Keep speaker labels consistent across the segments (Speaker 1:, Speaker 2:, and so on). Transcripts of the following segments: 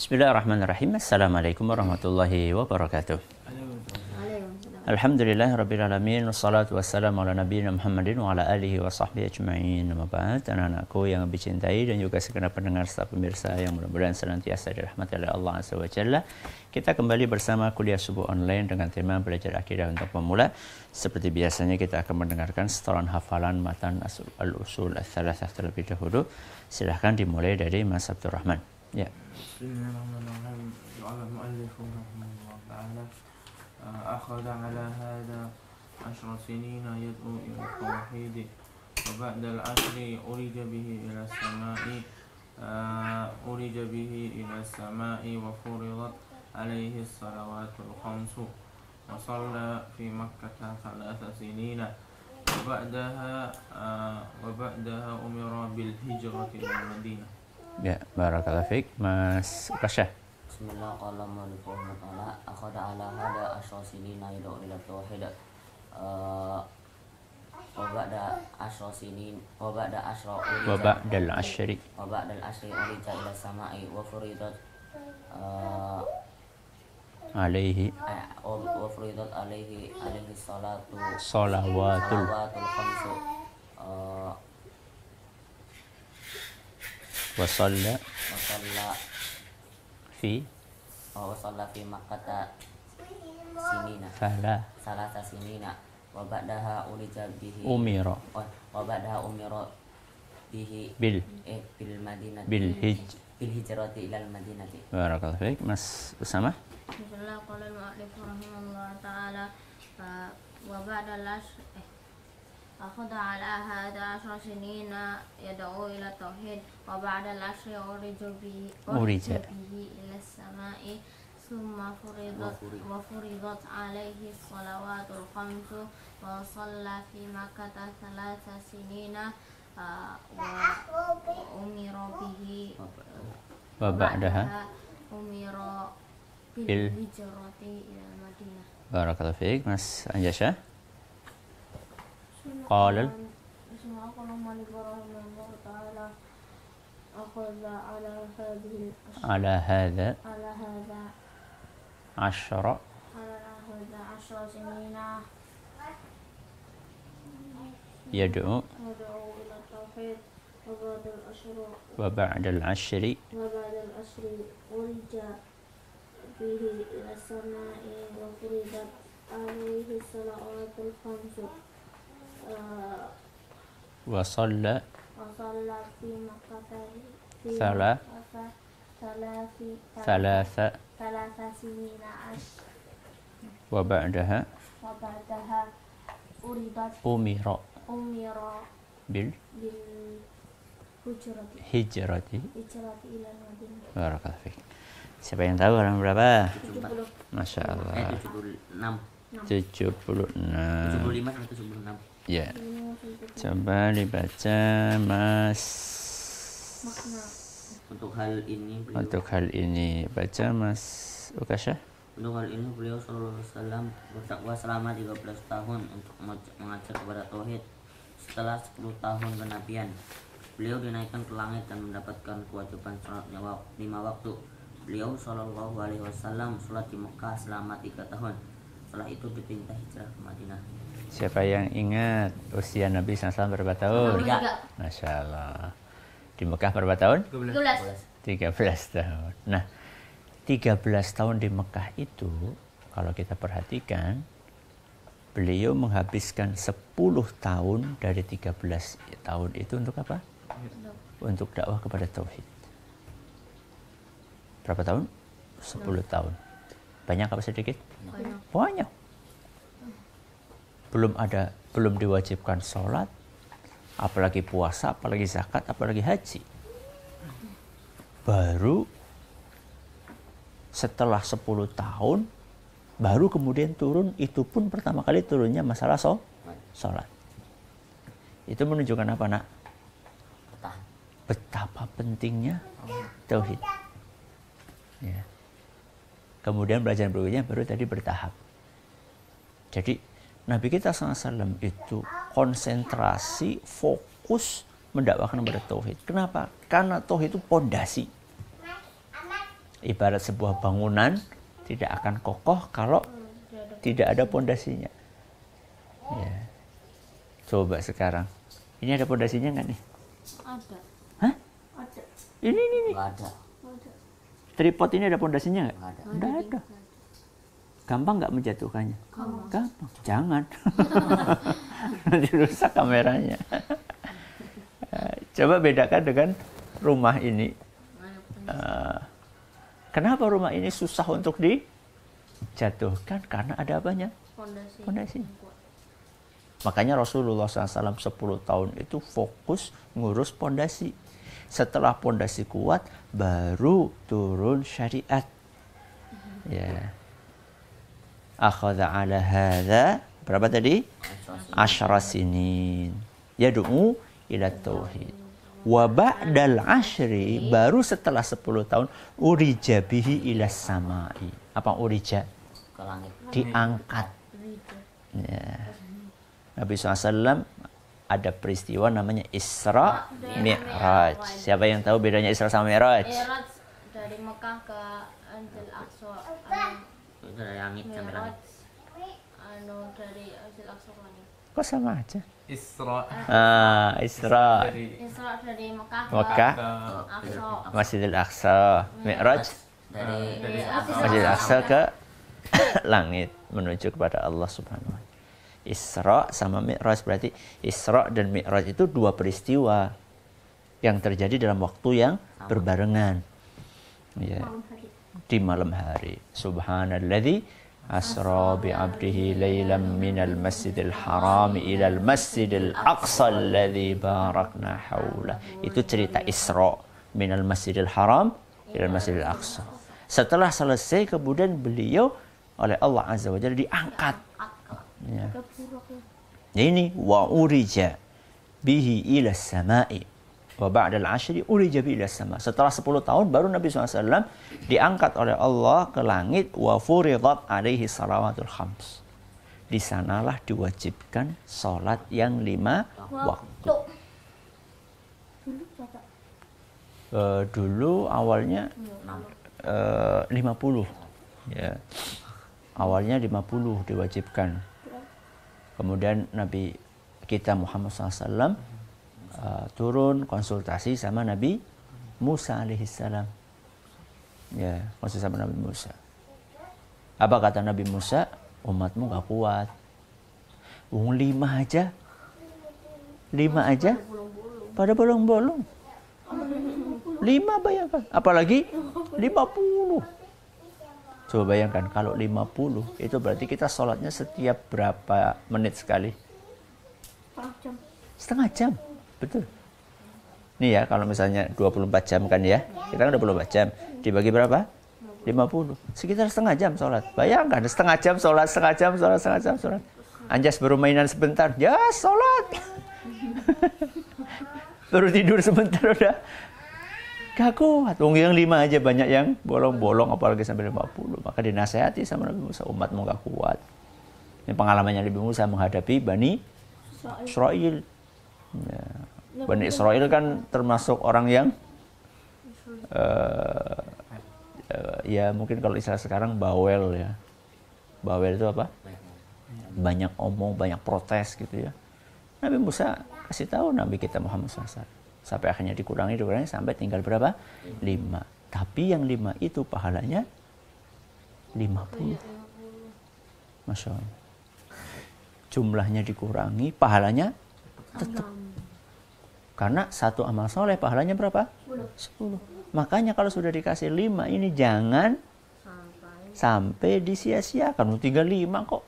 Speaker 1: Bismillahirrahmanirrahim. Assalamualaikum warahmatullahi wabarakatuh. Alhamdulillah rabbil alamin, wassalatu wassalamu ala nabiyina Muhammadin wa ala alihi wa sahbihi ajma'in. Amma ba'd, anak-anakku yang dicintai dan juga segenap pendengar serta pemirsa yang mudah-mudahan senantiasa dirahmati oleh Allah Azza wa Jalla. Kita kembali bersama kuliah subuh online dengan tema belajar akidah untuk pemula. Seperti biasanya kita akan mendengarkan setoran hafalan matan al-usul ats-tsalatsah terlebih dahulu. Silahkan dimulai dari Mas Abdurrahman. Ya.
Speaker 2: Bismillahirrahmanirrahim. Qala al-mu'allif rahimahullah ta'ala akhadha 'ala hadha 10 sinina yad'u ila at-tauhid wa ba'da al-'ashri urija bihi ila as-sama'i wa furidat 'alayhi as-salawatul khamsu wa shalla fi Makkah 3 sinina wa ba'daha umira bil hijrati ila Madinah.
Speaker 1: Ya, barakallahu fiik. Mas Ukasyah.
Speaker 3: Bismillah, qala al-mu'allif rahimahullah akhadha 'ala hada asyra sinina yad'u ila tauhid wa ba'da asyra sinin wa ba'dal ashri urija ila samai wa furidat
Speaker 1: alaihi salawatul
Speaker 3: khamsu
Speaker 1: wa shalla fi Makkah sinina salasa sinina wa ba'daha umira bihi bil madinati bil hijrati ila al madinati. Barakallahu fiik. Mas Usama.
Speaker 4: Bismillah, qala al-mu'allif rahimahullah ta'ala wa ba'da akhadha 'ala hadha 10 sinina yad'u ila tauhid wa ba'da al-'ashri urija bihi ila as-sama'i thumma furidat 'alayhi as-salawatul khamsu wa shalla fi Makkah 3 sinina wa umira bihi
Speaker 1: wa ba'daha
Speaker 4: umira bil hijrati ila Madinah.
Speaker 1: Barakallahu fiik. Mas Anjasya. Qala ala hadha 10
Speaker 4: sinina
Speaker 1: yad'u
Speaker 4: ila tauhid
Speaker 1: wa ba'dal ashri
Speaker 4: urija bihi ila samai wa furidat alaihi salawatul khamsu
Speaker 1: wa shalla
Speaker 4: fi Makkah thalatha sinina
Speaker 1: wa ba'daha umira bil hijrati
Speaker 4: ila Madinah.
Speaker 1: Barakallahu fiik. Siapa yang tahu halaman berapa?
Speaker 3: 70.
Speaker 1: Masya Allah.
Speaker 3: 76. 75 sampai 76.
Speaker 1: Ya. Coba dibaca, Mas.
Speaker 3: Untuk hal ini
Speaker 1: baca, Mas Ukasyah.
Speaker 3: Untuk hal ini beliau sallallahu alaihi wasallam berdakwah selama 13 tahun untuk mengajak kepada tauhid. Setelah 10 tahun kenabian, beliau dinaikkan ke langit dan mendapatkan kewajiban salat 5 waktu. Beliau sallallahu alaihi wasallam salat di Mekah selama 3 tahun. Setelah itu dipindah hijrah ke Madinah.
Speaker 1: Siapa yang ingat usia Nabi SAW berapa tahun?
Speaker 3: 3.
Speaker 1: Masya Allah. Di Mekah berapa tahun?
Speaker 4: 13.
Speaker 1: 13 tahun. Nah, 13 tahun di Mekah itu, kalau kita perhatikan, beliau menghabiskan 10 tahun dari 13 tahun itu untuk apa? Untuk dakwah kepada tauhid. Berapa tahun? 10 tahun. Banyak apa sedikit? Banyak. Belum diwajibkan sholat, apalagi puasa, apalagi zakat, apalagi haji. Baru setelah 10 tahun, baru kemudian turun, itu pun pertama kali turunnya masalah sholat. Itu menunjukkan apa, nak? Betapa pentingnya tauhid. Ya. Kemudian pelajaran berikutnya baru tadi bertahap. Jadi Nabi kita SAW itu konsentrasi, fokus mendakwakan kepada tauhid. Kenapa? Karena tauhid itu pondasi. Ibarat sebuah bangunan tidak akan kokoh kalau tidak ada pondasinya. Ya. Coba sekarang. Ini ada pondasinya nggak nih?
Speaker 4: Ada.
Speaker 1: Hah?
Speaker 4: Ada.
Speaker 1: Ini.
Speaker 3: Nggak ada.
Speaker 1: Tripod ini ada pondasinya nggak?
Speaker 3: Nggak ada.
Speaker 1: Nggak ada. Gampang nggak menjatuhkannya? Gampang. Jangan. Nanti rusak kameranya. Coba bedakan dengan rumah ini. Kenapa rumah ini susah untuk dijatuhkan? Karena ada apanya? Pondasi. Makanya Rasulullah SAW 10 tahun itu fokus ngurus pondasi. Setelah pondasi kuat, baru turun syariat. Ya. Akhadha ala hadha, berapa tadi? 10 sinin. Yad'u ila tauhid. Wa ba'dal 10, baru setelah 10 tahun, urija bihi ila samai. Apa urija?
Speaker 3: Ke langit.
Speaker 1: Diangkat. Ya. Nabi SAW ada peristiwa namanya Isra Mi'raj. Siapa yang tahu bedanya Isra sama Mi'raj?
Speaker 4: Mi'raj dari Mekah ke Al-Aqsa.
Speaker 3: Itu dari langit sampai langit.
Speaker 4: Dari Al-Aqsa ke langit.
Speaker 1: Kok sama aja?
Speaker 2: Isra.
Speaker 1: Isra.
Speaker 4: Isra dari Mekah ke
Speaker 1: Mekah,
Speaker 4: Aqsa.
Speaker 1: Masjidil Aqsa. Mi'raj,
Speaker 3: Dari
Speaker 1: Masjidil Aqsa ke langit menuju kepada Allah Subhanahu wa Ta'ala. Isra sama Mi'raj, berarti Isra dan Mi'raj itu dua peristiwa yang terjadi dalam waktu yang berbarengan. Ya. Di malam hari. Subhanalladzi asra bi 'abdihi lailan minal masjidil haram ila al masjidil aqsa alladzi barakna haula. Itu cerita Isra minal masjidil haram ila al masjidil aqsa. Setelah selesai kemudian beliau oleh Allah Azza wa Jalla diangkat. Ya. Ini wa urija bihi ila samai wa ba'da al-'ashri urija bihi ila sama. Setelah 10 tahun baru Nabi SAW diangkat oleh Allah ke langit wa furidat alaihi salawatul khams. Di sanalah diwajibkan salat yang 5 waktu. Dulu awalnya 50. Ya. Awalnya 50 diwajibkan. Kemudian Nabi kita Muhammad SAW turun konsultasi sama Nabi Musa alaihissalam. Ya, konsultasi sama Nabi Musa. Apa kata Nabi Musa? Umatmu gak kuat. 5 aja. 5 aja. Pada bolong-bolong. 5 bayangkan. Apalagi 50. Coba bayangkan kalau 50 itu berarti kita sholatnya setiap berapa menit sekali? Setengah jam. Betul. Nih ya kalau misalnya 24 jam kan ya. Kita kan 24 jam. Dibagi berapa? 50. Sekitar setengah jam sholat. Bayangkan setengah jam sholat, setengah jam sholat, setengah jam sholat. Anjas baru mainan sebentar. Ya sholat. Baru tidur sebentar udah. Gak kuat. Yang 5 aja banyak yang bolong-bolong apalagi sampai 50. Maka dinasehati sama Nabi Musa, umatmu gak kuat. Ini pengalamannya Nabi Musa menghadapi Bani Israel. Ya. Bani Israel kan termasuk orang yang ya mungkin kalau istilah sekarang bawel ya. Bawel itu apa? Banyak omong, banyak protes gitu ya. Nabi Musa kasih tahu Nabi kita Muhammad SAW. Sampai akhirnya dikurangi sampai tinggal berapa? 5. Tapi yang 5 itu pahalanya 50. Masya Allah. Jumlahnya dikurangi, pahalanya tetap. Karena satu amal soleh pahalanya berapa? 10. Makanya kalau sudah dikasih 5 ini jangan sampai disia-siakan. Tinggal 5 kok.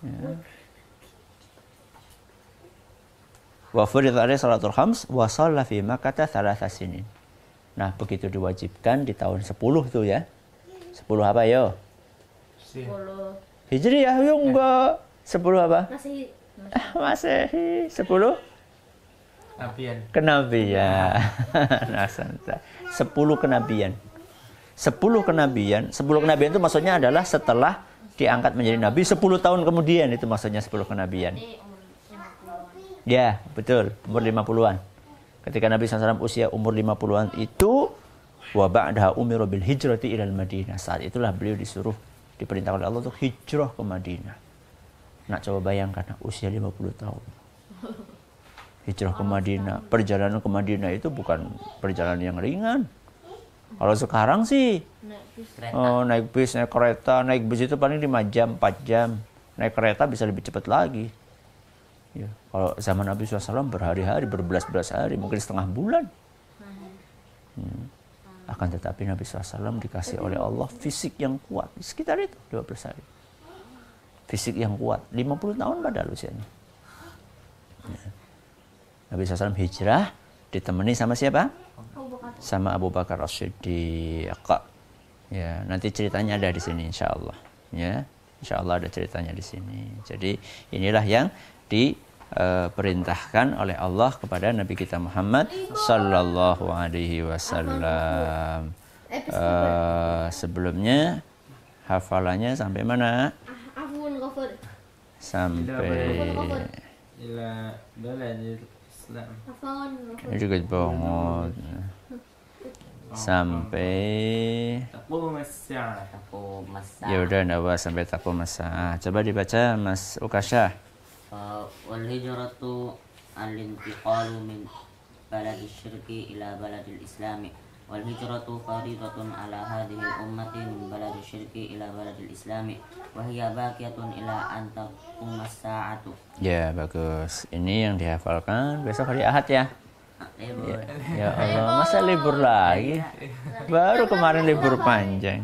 Speaker 1: Ya. Wa furidat alaihi salatul khams wa shalla fi Makkah 3 sinin. Nah, begitu diwajibkan di tahun 10 tuh ya. 10 apa yo?
Speaker 4: 10
Speaker 1: Hijriah yo enggak. 10 apa?
Speaker 4: Masehi.
Speaker 1: Masehi. 10 kenabian. Nah, 10 kenabian. 10 kenabian itu maksudnya adalah setelah diangkat menjadi nabi 10 tahun kemudian, itu maksudnya 10 kenabian. Ya, betul, umur 50-an. Ketika Nabi SAW usia umur 50-an itu Wa ba'daha umiru bil hijrati ilal Madinah. Saat itulah beliau diperintah oleh Allah untuk hijrah ke Madinah. Nak coba bayangkan usia 50 tahun. Hijrah ke Madinah. Perjalanan ke Madinah itu bukan perjalanan yang ringan. Kalau sekarang sih naik bis, naik kereta, naik bis itu paling 5 jam, 4 jam. Naik kereta bisa lebih cepat lagi. Ya, kalau zaman Nabi SAW berhari-hari, berbelas-belas hari, mungkin setengah bulan. Akan tetapi Nabi SAW dikasih oleh Allah fisik yang kuat. Sekitar itu 12 hari. Fisik yang kuat. 50 tahun padahal usianya. Ya. Nabi SAW hijrah ditemani sama siapa? Sama Abu Bakar As-Siddiq. Ya, nanti ceritanya ada di sini insyaallah. Ya, insyaallah ada ceritanya di sini. Jadi inilah yang diperintahkan oleh Allah kepada Nabi kita Muhammad sallallahu alaihi wasallam. Sebelumnya hafalannya sampai mana? Sampai
Speaker 2: ila baladil Islam.
Speaker 1: ini juga banget sampai
Speaker 2: Taqum as-sa'ah.
Speaker 1: ya udah enggak apa sampai taqum as-sa'ah. Coba dibaca Mas Ukasha.
Speaker 3: Wal hijratu al-intiqalu min baladil syirki ila baladil islami. Wal hijratu faridatun ala hadhihi al-ummati min baladil syirki ila baladil islami. Wa hiya baqiyatun ila an taqum as-sa'atu.
Speaker 1: Ya bagus. Ini yang dihafalkan besok hari Ahad ya. Ya Allah, masa libur lagi? Baru kemarin libur panjang.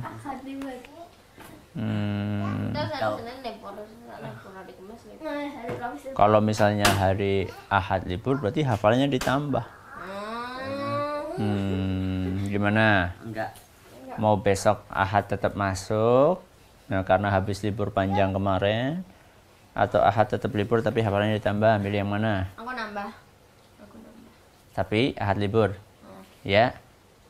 Speaker 1: Kalau misalnya hari Ahad libur, berarti hafalannya ditambah. Gimana?
Speaker 3: Enggak.
Speaker 1: Mau besok Ahad tetap masuk? Nah, karena habis libur panjang kemarin, atau Ahad tetap libur tapi hafalannya ditambah? Ambil yang mana?
Speaker 4: Aku nambah.
Speaker 1: Tapi Ahad libur. Ya.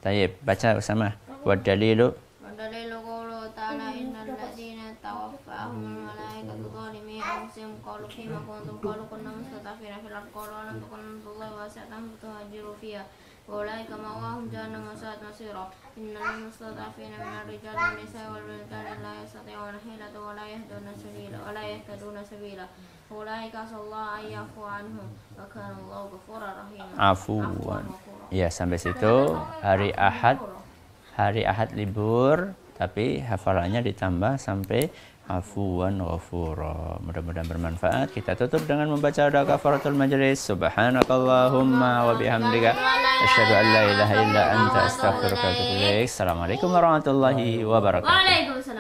Speaker 1: Tayyib, baca bersama. Wa dalilu
Speaker 4: Wadalilu qawlu ta'ala innal ladzina tawaffahumul malaikatu zalimi anfusihim qalu fima kuntum qalu kunna mustad'afina fil ardi qalu alam takun ardullahi wasi'atan fatuhajiru fiha wa ulaika ma'wahum jahannam wa sa'at masira innal mustad'afina minar rijali wan nisa'i wal wildani la yastati'una hilatan wa la yahtaduna sabila ulaika sallallahu ayyafu anhum wa kana Allahu ghafurar rahim.
Speaker 1: Afuwan. Ya, sampai situ hari Ahad libur, tapi hafalannya ditambah sampai afuwan ghafura. Mudah-mudahan bermanfaat. Kita tutup dengan membaca doa kafaratul majlis. Subhanakallahumma wa bihamdika asyhadu an la ilaha illa anta astaghfiruka wa atubu ilaik. Assalamualaikum warahmatullahi wabarakatuh.
Speaker 4: Waalaikumsalam.